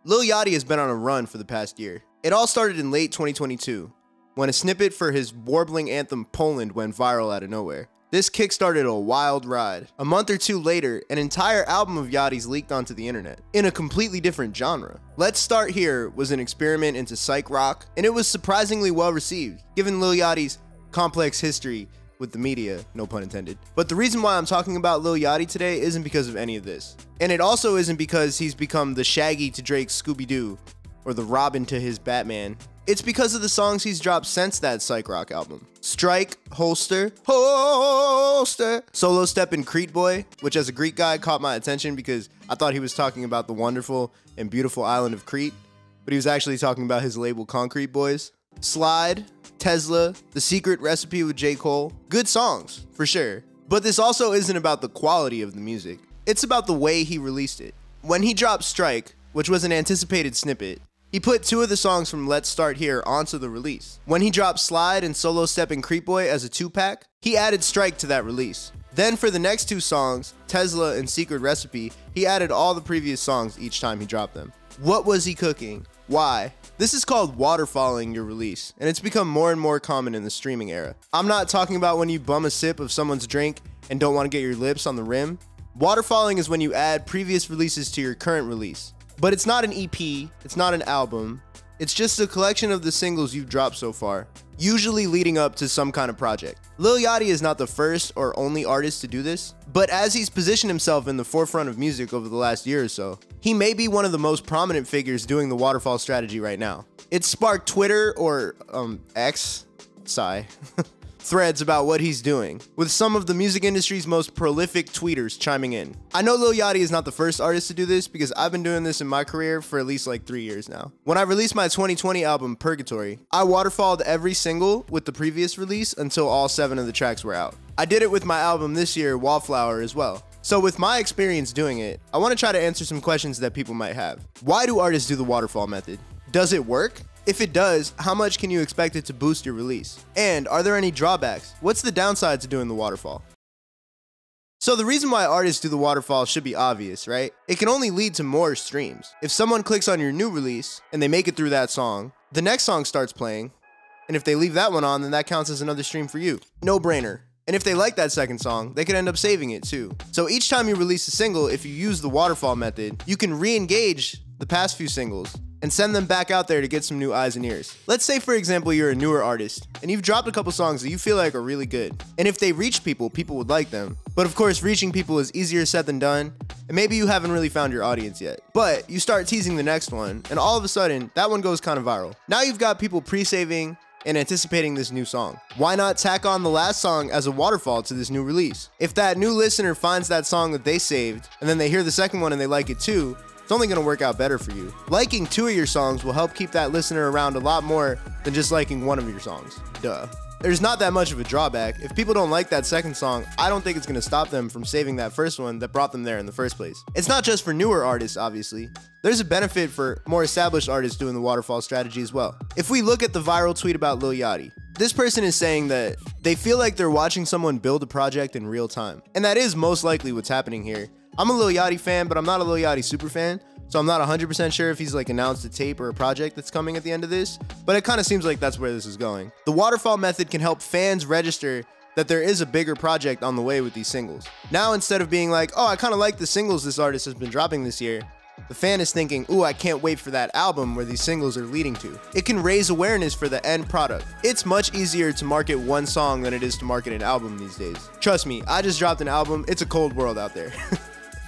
Lil Yachty has been on a run for the past year. It all started in late 2022, when a snippet for his warbling anthem Poland went viral out of nowhere. This kickstarted a wild ride. A month or two later, an entire album of Yachty's leaked onto the internet, in a completely different genre. Let's Start Here was an experiment into psych rock, and it was surprisingly well received, given Lil Yachty's complex history with the media, no pun intended. But the reason why I'm talking about Lil Yachty today isn't because of any of this. And it also isn't because he's become the Shaggy to Drake's Scooby-Doo, or the Robin to his Batman. It's because of the songs he's dropped since that psych rock album. Strike, Holster, Solo Step and Crete Boy, which as a Greek guy caught my attention because I thought he was talking about the wonderful and beautiful island of Crete, but he was actually talking about his label Concrete Boys. Slide, Tesla, The Secret Recipe with J. Cole. Good songs, for sure. But this also isn't about the quality of the music. It's about the way he released it. When he dropped Strike, which was an anticipated snippet, he put two of the songs from Let's Start Here onto the release. When he dropped Slide and Solo Step and Crete Boy as a 2-pack, he added Strike to that release. Then for the next two songs, Tesla and Secret Recipe, he added all the previous songs each time he dropped them. What was he cooking? Why? This is called waterfalling your release, and it's become more and more common in the streaming era. I'm not talking about when you bum a sip of someone's drink and don't want to get your lips on the rim. Waterfalling is when you add previous releases to your current release. But it's not an EP, it's not an album, it's just a collection of the singles you've dropped so far, usually leading up to some kind of project. Lil Yachty is not the first or only artist to do this, but as he's positioned himself in the forefront of music over the last year or so, he may be one of the most prominent figures doing the waterfall strategy right now. It's sparked Twitter or X, sigh, threads about what he's doing, with some of the music industry's most prolific tweeters chiming in. I know Lil Yachty is not the first artist to do this because I've been doing this in my career for at least like 3 years now. When I released my 2020 album Purgatory, I waterfalled every single with the previous release until all 7 of the tracks were out. I did it with my album this year, Wallflower, as well. So with my experience doing it, I want to try to answer some questions that people might have. Why do artists do the waterfall method? Does it work? If it does, how much can you expect it to boost your release? And are there any drawbacks? What's the downside to doing the waterfall? So the reason why artists do the waterfall should be obvious, right? It can only lead to more streams. If someone clicks on your new release and they make it through that song, the next song starts playing, and if they leave that one on, then that counts as another stream for you. No brainer. And if they like that second song, they could end up saving it too. So each time you release a single, if you use the waterfall method, you can re-engage the past few singles and send them back out there to get some new eyes and ears. Let's say, for example, you're a newer artist and you've dropped a couple songs that you feel like are really good. And if they reach people, people would like them. But of course, reaching people is easier said than done, and maybe you haven't really found your audience yet. But you start teasing the next one, and all of a sudden, that one goes kind of viral. Now you've got people pre-saving and anticipating this new song. Why not tack on the last song as a waterfall to this new release? If that new listener finds that song that they saved, and then they hear the second one and they like it too, it's only gonna work out better for you. Liking 2 of your songs will help keep that listener around a lot more than just liking 1 of your songs. Duh. There's not that much of a drawback. If people don't like that second song, I don't think it's gonna stop them from saving that first one that brought them there in the first place. It's not just for newer artists, obviously. There's a benefit for more established artists doing the waterfall strategy as well. If we look at the viral tweet about Lil Yachty, this person is saying that they feel like they're watching someone build a project in real time. And that is most likely what's happening here. I'm a Lil Yachty fan, but I'm not a Lil Yachty super fan. So I'm not 100% sure if he's like announced a tape or a project that's coming at the end of this, but it kind of seems like that's where this is going. The waterfall method can help fans register that there is a bigger project on the way with these singles. Now, instead of being like, oh, I kind of like the singles this artist has been dropping this year, the fan is thinking, ooh, I can't wait for that album where these singles are leading to. It can raise awareness for the end product. It's much easier to market one song than it is to market an album these days. Trust me, I just dropped an album. It's a cold world out there.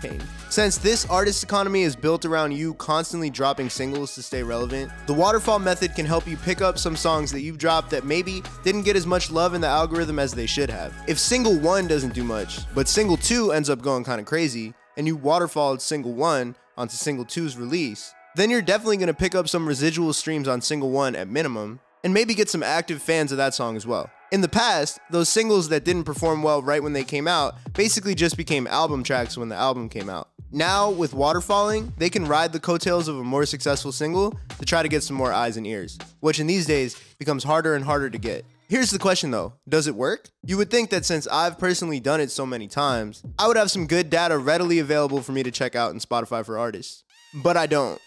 Pain. Since this artist economy is built around you constantly dropping singles to stay relevant, the waterfall method can help you pick up some songs that you've dropped that maybe didn't get as much love in the algorithm as they should have. If single 1 doesn't do much, but single 2 ends up going kind of crazy, and you waterfalled single 1 onto single 2's release, then you're definitely going to pick up some residual streams on single 1 at minimum, and maybe get some active fans of that song as well. In the past, those singles that didn't perform well right when they came out basically just became album tracks when the album came out. Now, with waterfalling, they can ride the coattails of a more successful single to try to get some more eyes and ears, which in these days becomes harder and harder to get. Here's the question though, does it work? You would think that since I've personally done it so many times, I would have some good data readily available for me to check out in Spotify for Artists. But I don't.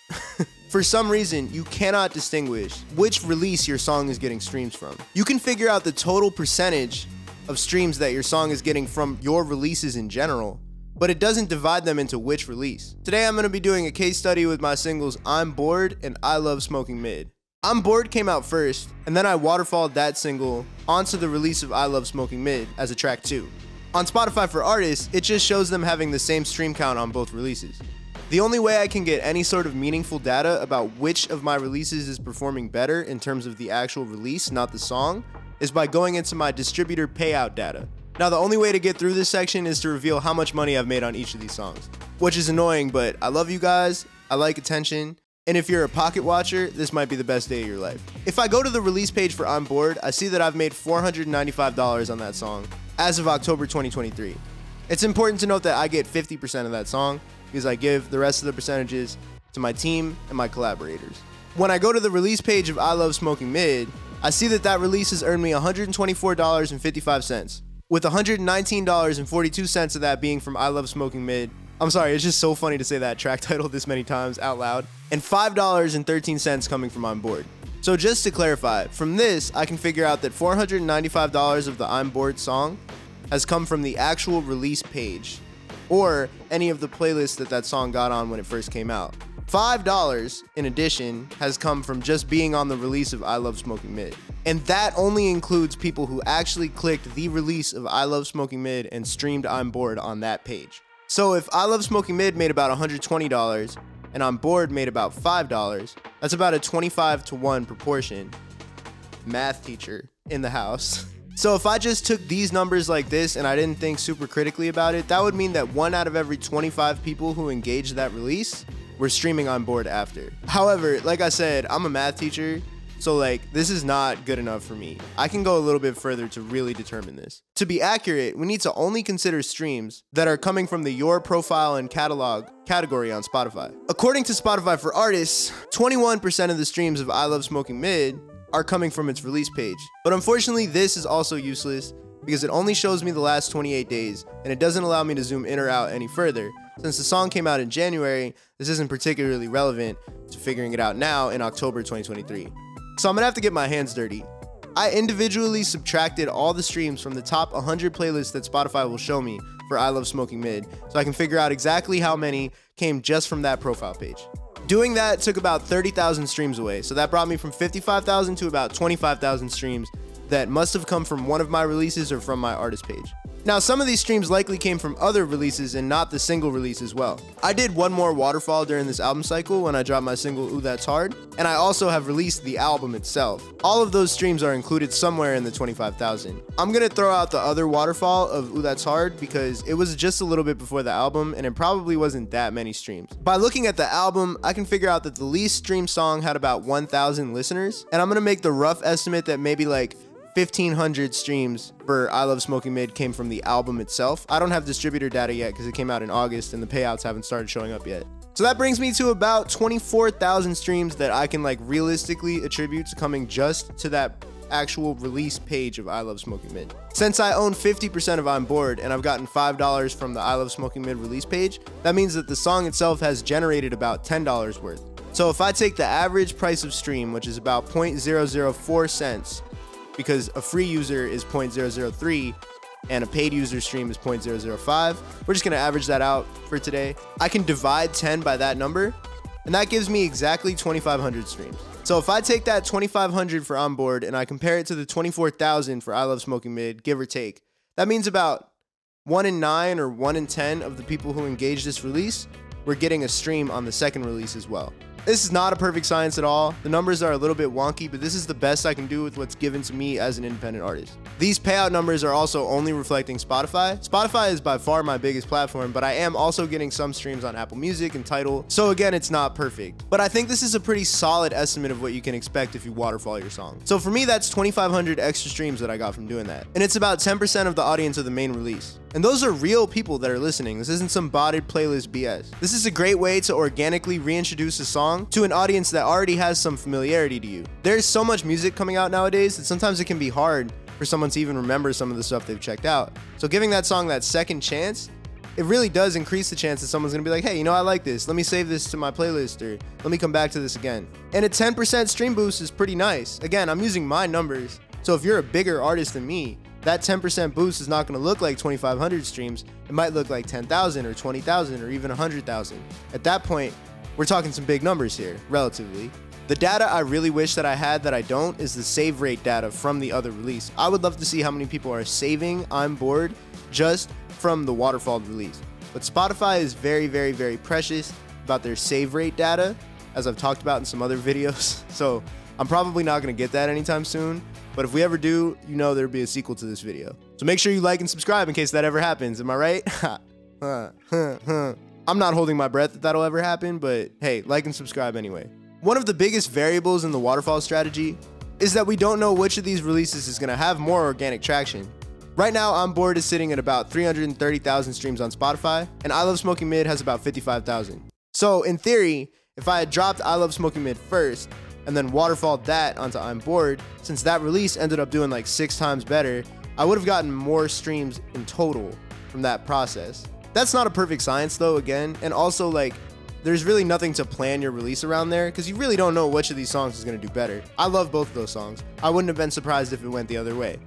For some reason, you cannot distinguish which release your song is getting streams from. You can figure out the total percentage of streams that your song is getting from your releases in general, but it doesn't divide them into which release. Today I'm going to be doing a case study with my singles I'm Bored and I Love Smoking Mid. I'm Bored came out first, and then I waterfalled that single onto the release of I Love Smoking Mid as a track 2. On Spotify for artists, it just shows them having the same stream count on both releases. The only way I can get any sort of meaningful data about which of my releases is performing better in terms of the actual release, not the song, is by going into my distributor payout data. Now, the only way to get through this section is to reveal how much money I've made on each of these songs, which is annoying, but I love you guys, I like attention, and if you're a pocket watcher, this might be the best day of your life. If I go to the release page for I'm Bored, I see that I've made $495 on that song as of October 2023. It's important to note that I get 50% of that song because I give the rest of the percentages to my team and my collaborators. When I go to the release page of I Love Smoking Mid, I see that that release has earned me $124.55, with $119.42 of that being from I Love Smoking Mid. I'm sorry, it's just so funny to say that track title this many times out loud. And $5.13 coming from I'm Bored. So just to clarify, from this, I can figure out that $495 of the I'm Bored song has come from the actual release page, or any of the playlists that that song got on when it first came out. $5, in addition, has come from just being on the release of I Love Smoking Mid. And that only includes people who actually clicked the release of I Love Smoking Mid and streamed I'm Bored on that page. So if I Love Smoking Mid made about $120 and I'm Bored made about $5, that's about a 25-to-1 proportion. Math teacher in the house. So if I just took these numbers like this and I didn't think super critically about it, that would mean that 1 out of every 25 people who engaged that release were streaming I'm Bored after. However, like I said, I'm a math teacher, so this is not good enough for me. I can go a little bit further to really determine this. To be accurate, we need to only consider streams that are coming from the Your Profile and Catalog category on Spotify. According to Spotify for Artists, 21% of the streams of I Love Smoking Mid are coming from its release page. But unfortunately, this is also useless because it only shows me the last 28 days and it doesn't allow me to zoom in or out any further. Since the song came out in January, this isn't particularly relevant to figuring it out now in October 2023. So I'm gonna have to get my hands dirty. I individually subtracted all the streams from the top 100 playlists that Spotify will show me for I Love Smoking Mid, so I can figure out exactly how many came just from that profile page. Doing that took about 30,000 streams away, so that brought me from 55,000 to about 25,000 streams that must have come from one of my releases or from my artist page. Now, some of these streams likely came from other releases and not the single release as well. I did one more waterfall during this album cycle when I dropped my single Ooh That's Hard, and I also have released the album itself. All of those streams are included somewhere in the 25,000. I'm gonna throw out the other waterfall of Ooh That's Hard because it was just a little bit before the album and it probably wasn't that many streams. By looking at the album, I can figure out that the least streamed song had about 1,000 listeners, and I'm gonna make the rough estimate that maybe 1,500 streams for I Love Smoking Mid came from the album itself. I don't have distributor data yet because it came out in August and the payouts haven't started showing up yet. So that brings me to about 24,000 streams that I can realistically attribute to coming just to that actual release page of I Love Smoking Mid. Since I own 50% of I'm Bored and I've gotten $5 from the I Love Smoking Mid release page, that means that the song itself has generated about $10 worth. So if I take the average price of stream, which is about 0.004 cents, because a free user is 0.003 and a paid user stream is 0.005. We're just gonna average that out for today. I can divide 10 by that number, and that gives me exactly 2,500 streams. So if I take that 2,500 for I'm Bored and I compare it to the 24,000 for I Love Smoking Mid, give or take, that means about 1 in 9 or 1 in 10 of the people who engage this release were getting a stream on the second release as well. This is not a perfect science at all. The numbers are a little bit wonky, but this is the best I can do with what's given to me as an independent artist. These payout numbers are also only reflecting Spotify. Spotify is by far my biggest platform, but I am also getting some streams on Apple Music and Tidal. So again, it's not perfect, but I think this is a pretty solid estimate of what you can expect if you waterfall your song. So for me, that's 2,500 extra streams that I got from doing that. And it's about 10% of the audience of the main release. And those are real people that are listening. This isn't some botted playlist BS. This is a great way to organically reintroduce a song to an audience that already has some familiarity to you. There's so much music coming out nowadays that sometimes it can be hard for someone to even remember some of the stuff they've checked out. So giving that song that second chance it really does increase the chance that someone's gonna be like, hey, you know, I like this. Let me save this to my playlist, or let me come back to this again. And a 10% stream boost is pretty nice. Again, I'm using my numbers. So if you're a bigger artist than me, that 10% boost is not gonna look like 2,500 streams. It might look like 10,000 or 20,000 or even 100,000. At that point, we're talking some big numbers here, relatively. The data I really wish that I had that I don't is the save rate data from the other release. I would love to see how many people are saving I'm Bored just from the waterfall release. But Spotify is very, very, very precious about their save rate data, as I've talked about in some other videos. So I'm probably not gonna get that anytime soon. But if we ever do, you know there'll be a sequel to this video. So make sure you like and subscribe in case that ever happens. Am I right? I'm not holding my breath that that'll ever happen, but hey, like and subscribe anyway. One of the biggest variables in the waterfall strategy is that we don't know which of these releases is gonna have more organic traction. Right now, I'm Bored is sitting at about 330,000 streams on Spotify, and I Love Smoking Mid has about 55,000. So in theory, if I had dropped I Love Smoking Mid first, and then waterfalled that onto I'm Bored, since that release ended up doing like 6 times better, I would have gotten more streams in total from that process. That's not a perfect science though, again, and also like, there's really nothing to plan your release around there because you really don't know which of these songs is gonna do better. I love both of those songs. I wouldn't have been surprised if it went the other way.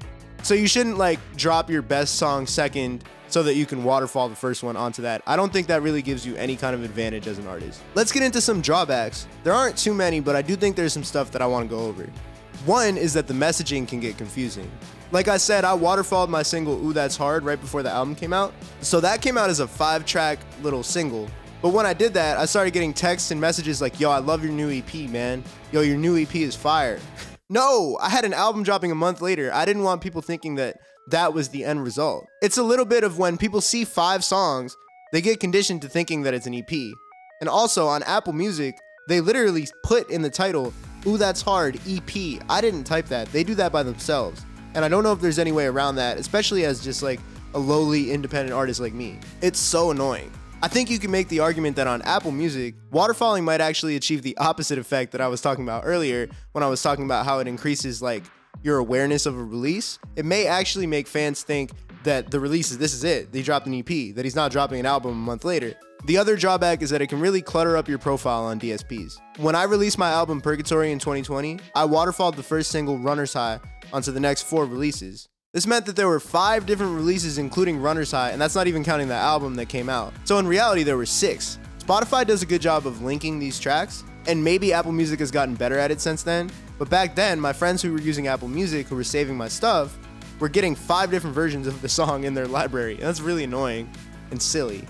So you shouldn't like drop your best song second so that you can waterfall the first one onto that. I don't think that really gives you any kind of advantage as an artist. Let's get into some drawbacks. There aren't too many, but I do think there's some stuff that I want to go over. One is that the messaging can get confusing. Like I said, I waterfalled my single Ooh That's Hard right before the album came out. So that came out as a 5-track little single. But when I did that, I started getting texts and messages like, yo, I love your new EP, man. Yo, your new EP is fire. No, I had an album dropping a month later. I didn't want people thinking that that was the end result. It's a little bit of when people see 5 songs, they get conditioned to thinking that it's an EP. And also on Apple Music, they literally put in the title, Ooh That's Hard, EP. I didn't type that. They do that by themselves. And I don't know if there's any way around that, especially as just like a lowly independent artist like me. It's so annoying. I think you can make the argument that on Apple Music, waterfalling might actually achieve the opposite effect that I was talking about earlier when I was talking about how it increases like your awareness of a release. It may actually make fans think that the release is, this is it, they dropped an EP, that he's not dropping an album a month later. The other drawback is that it can really clutter up your profile on DSPs. When I released my album Purgatory in 2020, I waterfalled the first single Runner's High onto the next 4 releases. This meant that there were 5 different releases including Runner's High, and that's not even counting the album that came out. So in reality, there were 6. Spotify does a good job of linking these tracks, and maybe Apple Music has gotten better at it since then, but back then, my friends who were using Apple Music, who were saving my stuff, were getting 5 different versions of the song in their library, and that's really annoying and silly.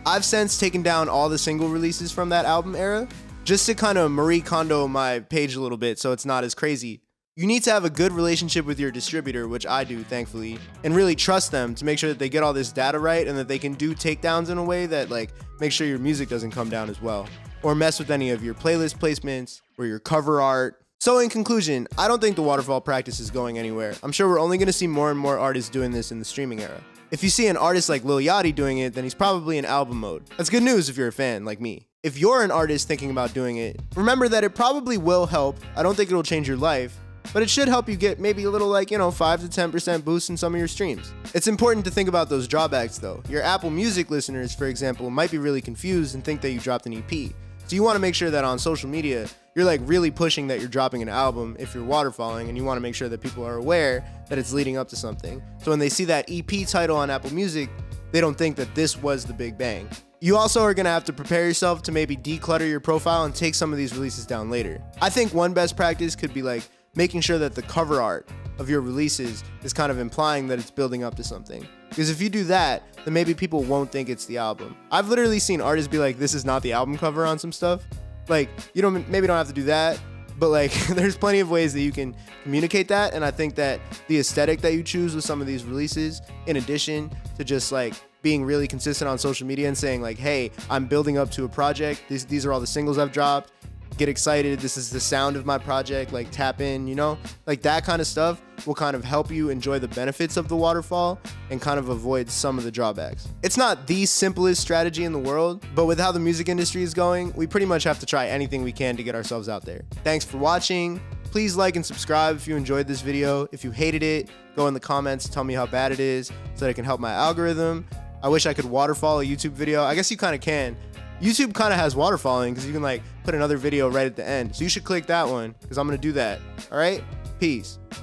I've since taken down all the single releases from that album era, just to kind of Marie Kondo my page a little bit so it's not as crazy. You need to have a good relationship with your distributor, which I do, thankfully, and really trust them to make sure that they get all this data right and that they can do takedowns in a way that like make sure your music doesn't come down as well, or mess with any of your playlist placements or your cover art. So in conclusion, I don't think the waterfall practice is going anywhere. I'm sure we're only going to see more and more artists doing this in the streaming era. If you see an artist like Lil Yachty doing it, then he's probably in album mode. That's good news if you're a fan like me. If you're an artist thinking about doing it, remember that it probably will help. I don't think it'll change your life, but it should help you get maybe a little like, 5 to 10% boost in some of your streams. It's important to think about those drawbacks though. Your Apple Music listeners, for example, might be really confused and think that you dropped an EP. So you want to make sure that on social media, you're like really pushing that you're dropping an album if you're waterfalling, and you want to make sure that people are aware that it's leading up to something. So when they see that EP title on Apple Music, they don't think that this was the big bang. You also are going to have to prepare yourself to maybe declutter your profile and take some of these releases down later. I think one best practice could be like making sure that the cover art of your releases is kind of implying that it's building up to something. Because if you do that, then maybe people won't think it's the album. I've literally seen artists be like, this is not the album cover on some stuff. Like, you maybe don't have to do that, but like there's plenty of ways that you can communicate that. And I think that the aesthetic that you choose with some of these releases, in addition to just like being really consistent on social media and saying like, hey, I'm building up to a project. These are all the singles I've dropped. Get excited. This is the sound of my project. Like tap in, like that kind of stuff will kind of help you enjoy the benefits of the waterfall and kind of avoid some of the drawbacks. It's not the simplest strategy in the world, but with how the music industry is going, we pretty much have to try anything we can to get ourselves out there. Thanks for watching. Please like and subscribe if you enjoyed this video. If you hated it, go in the comments, tell me how bad it is so that it can help my algorithm. I wish I could waterfall a YouTube video. I guess you kind of can. YouTube kind of has waterfalling because you can like put another video right at the end. So you should click that one because I'm going to do that. All right? Peace.